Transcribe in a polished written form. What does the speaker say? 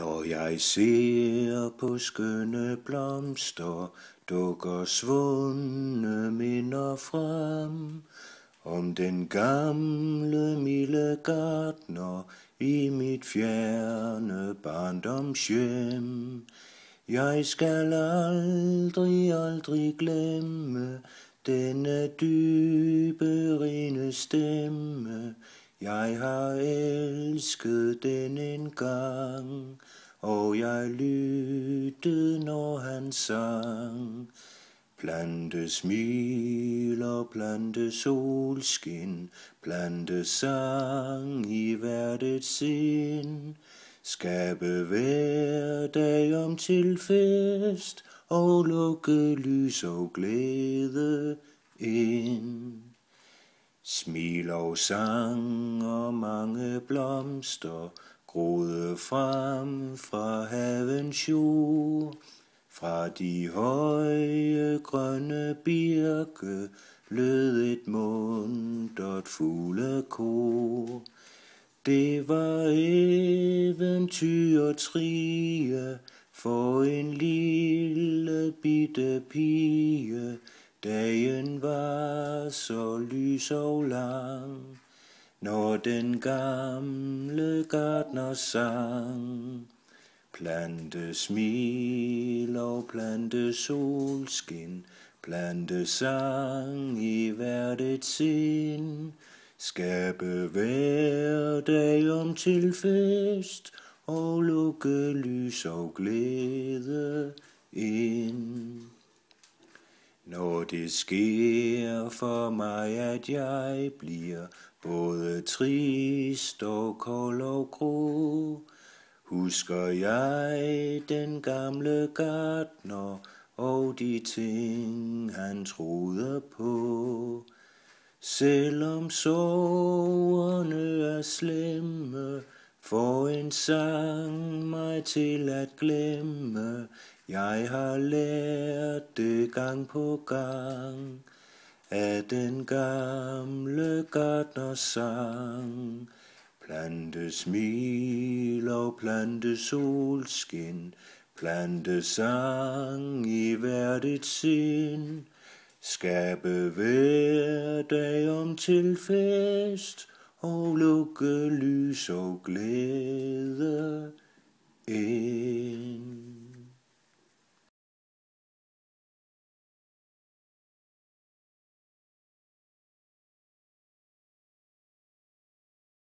Når jeg ser på skønne blomster, dukker svundne minder frem om den gamle milde gartner i mit fjerne barndomshjem. Jeg skal aldrig glemme denne dybe, rene stemme. Jeg har elsket den engang, og jeg lyttede, når han sang. Plante smil og plante solskin, plante sang i hvert et sind. Skabe hver dag om til fest, og lukke lys og glæde ind. Smil og sang og mange blomster groede frem fra havens jord. Fra de høje grønne birke lød et muntert fuglekor. Det var eventyrets rige for en lille bitte pige. Dagen var så lys og lang, når den gamle gartner sang. Plante smil og plante solskin, plante sang i hvert et sind. Skabe hver dag om til fest, og lukke lys og glæde ind. Når det sker for mig, at jeg bliver både trist og kold og grå, husker jeg den gamle gartner og de ting, han troede på. Selvom sorgerne er slemme, får en sang mig til at glemme. Jeg har lært det gang på gang af den gamle gartners sang. Plante smil og plante solskin, plante sang i hvert et sind. Skabe hver dag om til fest, og lukke lys og glæde ind.